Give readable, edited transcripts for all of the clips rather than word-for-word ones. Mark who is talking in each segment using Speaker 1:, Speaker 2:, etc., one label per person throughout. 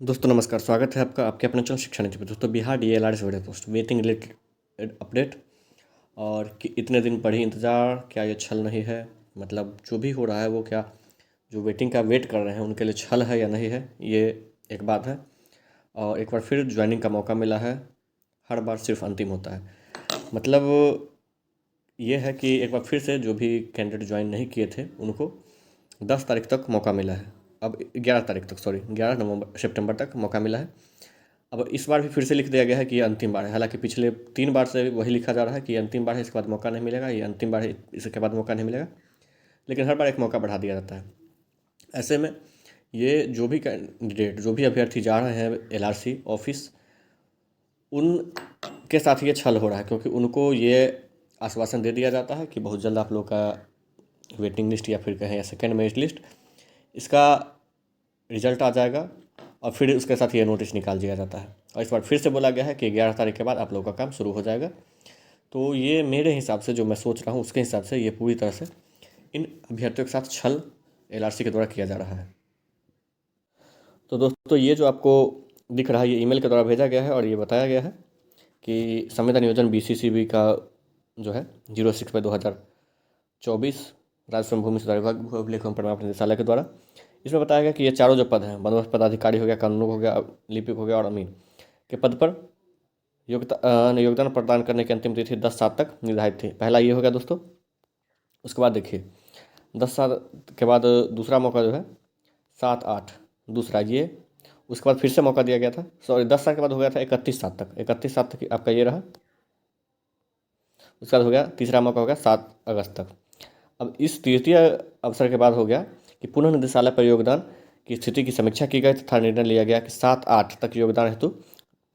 Speaker 1: दोस्तों नमस्कार, स्वागत है आपका आपके अपने चैनल शिक्षा नीति पे। दोस्तों Bihar DLRS waited post waiting related update. और कि इतने दिन पढ़ी इंतज़ार, क्या ये छल नहीं है? मतलब जो भी हो रहा है वो क्या जो वेटिंग का वेट कर रहे हैं उनके लिए छल है या नहीं है, ये एक बात है। और एक बार फिर ज्वाइनिंग का मौका मिला है। हर बार सिर्फ अंतिम होता है। मतलब ये है कि एक बार फिर से जो भी कैंडिडेट ज्वाइन नहीं किए थे उनको 10 तारीख तक मौका मिला है। अब 11 तारीख तक, सॉरी 11 सितंबर तक मौका मिला है। अब इस बार भी फिर से लिख दिया गया है कि ये अंतिम बार है। हालांकि पिछले 3 बार से वही लिखा जा रहा है कि ये अंतिम बार है, इसके बाद मौका नहीं मिलेगा, ये अंतिम बार है, इसके बाद मौका नहीं मिलेगा। लेकिन हर बार एक मौका बढ़ा दिया जाता है। ऐसे में ये जो भी कैंडिडेट, जो भी अभ्यर्थी जा रहे हैं LRC ऑफिस, उनके साथ ये छल हो रहा है। क्योंकि उनको ये आश्वासन दे दिया जाता है कि बहुत जल्द आप लोग का वेटिंग लिस्ट या फिर कहें या सेकेंड मेरिट लिस्ट, इसका रिजल्ट आ जाएगा। और फिर उसके साथ ये नोटिस निकाल दिया जाता है। और इस बार फिर से बोला गया है कि 11 तारीख के बाद आप लोगों का काम शुरू हो जाएगा। तो ये मेरे हिसाब से, जो मैं सोच रहा हूँ उसके हिसाब से, ये पूरी तरह से इन अभ्यर्थियों के साथ छल LRC के द्वारा किया जा रहा है। तो दोस्तों ये जो आपको दिख रहा है ये ईमेल के द्वारा भेजा गया है और ये बताया गया है कि संविदा नियोजन BCCB का जो है 06/2024 राजस्व भूमि सुधार विभाग भू अभिलेख एवं प्रमाण निदेशालय के द्वारा इसमें बताया गया कि ये चारों जो पद हैं, बंदोबस्त पदाधिकारी हो गया, कानूनगो हो गया, लिपिक हो गया और अमीन के पद पर योगदान प्रदान करने की अंतिम तिथि 10/7 तक निर्धारित थी। पहला ये हो गया दोस्तों। उसके बाद देखिए 10/7 के बाद दूसरा मौका जो है 7/8, दूसरा ये। उसके बाद फिर से मौका दिया गया था, सॉरी 10 साल के बाद हो गया था 31/7 तक। 31/7 तक आपका ये रहा। उसके बाद हो गया तीसरा मौका, हो गया 7 अगस्त तक। अब इस तृतीय अवसर के बाद हो गया कि पुनः निदेशालय पर योगदान की स्थिति की समीक्षा की गई तथा निर्णय लिया गया कि 7/8 तक योगदान हेतु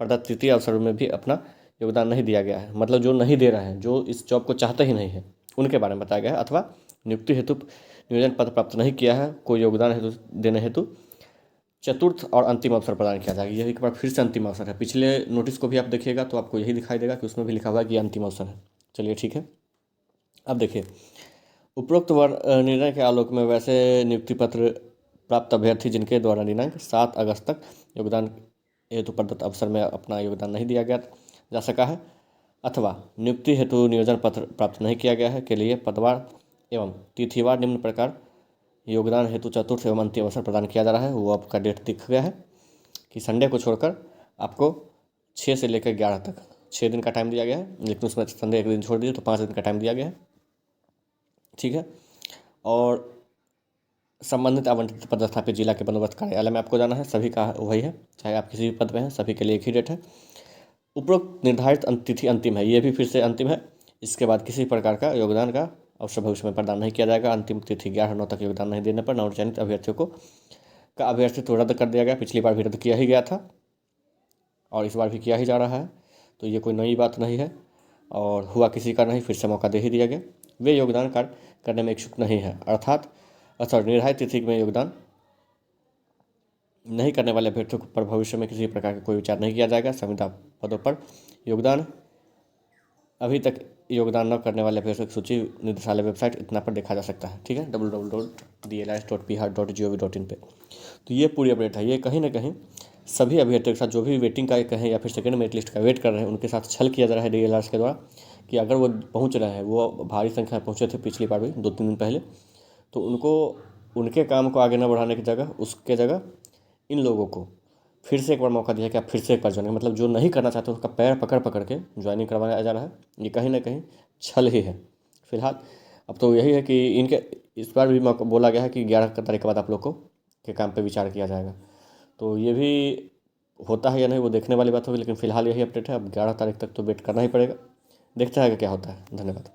Speaker 1: प्रदत्त तृतीय अवसर में भी अपना योगदान नहीं दिया गया है। मतलब जो नहीं दे रहे हैं, जो इस जॉब को चाहते ही नहीं है, उनके बारे में बताया गया है। अथवा नियुक्ति हेतु नियोजन पद प्राप्त नहीं किया है, कोई योगदान हेतु देने हेतु चतुर्थ और अंतिम अवसर प्रदान किया जाएगा। यह एक बार फिर से अंतिम अवसर है। पिछले नोटिस को भी आप देखिएगा तो आपको यही दिखाई देगा कि उसमें भी लिखा हुआ है कि अंतिम अवसर है। चलिए ठीक है। अब देखिए उपरोक्त निर्णय के आलोक में वैसे नियुक्ति पत्र प्राप्त अभ्यर्थी जिनके द्वारा दिनांक 7 अगस्त तक योगदान हेतु प्रदत्त अवसर में अपना योगदान नहीं दिया गया जा सका है, अथवा नियुक्ति हेतु नियोजन पत्र प्राप्त नहीं किया गया है, के लिए पदवार एवं तिथिवार निम्न प्रकार योगदान हेतु चतुर्थ एवं अंतिम अवसर प्रदान किया जा रहा है। वो आपका डेट दिख गया है कि संडे को छोड़कर आपको 6 से लेकर 11 तक 6 दिन का टाइम दिया गया है। लेकिन उसमें संडे एक दिन छोड़ दीजिए तो 5 दिन का टाइम दिया गया है। ठीक है। और संबंधित आवंटित पदस्थापित जिला के बंदोबस्त कार्यालय में आपको जाना है। सभी का वही है, चाहे आप किसी भी पद पे हैं, सभी के लिए एक ही डेट है। उपरोक्त निर्धारित तिथि अंतिम है, ये भी फिर से अंतिम है। इसके बाद किसी प्रकार का योगदान का अवसर भविष्य में प्रदान नहीं किया जाएगा। अंतिम तिथि 11/9 तक योगदान नहीं देने पर नवचयनित अभ्यर्थियों को का अभ्यर्थित्व रद्द कर दिया गया। पिछली बार भी रद्द किया ही गया था और इस बार भी किया ही जा रहा है। तो ये कोई नई बात नहीं है और हुआ किसी का नहीं, फिर से मौका दे ही दिया गया। वे योगदान कार्य करने में इच्छुक नहीं है, अर्थात निर्धारित तिथि में योगदान नहीं करने वाले अभ्यर्थियों पर भविष्य में किसी प्रकार का कोई विचार नहीं किया जाएगा। संविदा पदों पर योगदान अभी तक योगदान न करने वाले अभ्यर्थियों की सूची निदेशालय वेबसाइट इतना पर देखा जा सकता है। ठीक है, www.dlrs.bihar.gov.in पे। तो ये पूरी अपडेट है। ये कहीं ना कहीं सभी अभ्यर्थियों के साथ, जो भी वेटिंग का कहें या फिर सेकेंड मेरिट लिस्ट का वेट कर रहे हैं, उनके साथ छल किया जा रहा है DLRS के द्वारा कि अगर वो पहुंच रहे हैं, वो भारी संख्या में पहुंचे थे पिछली बार भी 2-3 दिन पहले, तो उनको उनके काम को आगे न बढ़ाने की जगह, उसके जगह इन लोगों को फिर से एक बार मौका दिया कि आप फिर से एक बार ज्वाइनिंग, मतलब जो नहीं करना चाहते उसका पैर पकड़ पकड़ के ज्वाइनिंग करवाया जा रहा है। ये कहीं ना कहीं छल ही है फिलहाल। अब तो यही है कि इनके इस बार भी मौका बोला गया है कि 11 तारीख के बाद आप लोग को के काम पे विचार किया जाएगा। तो ये भी होता है या नहीं वो देखने वाली बात होगी, लेकिन फिलहाल यही अपडेट है। अब 11 तारीख तक तो वेट करना ही पड़ेगा। देखते हैं कि क्या होता है। धन्यवाद।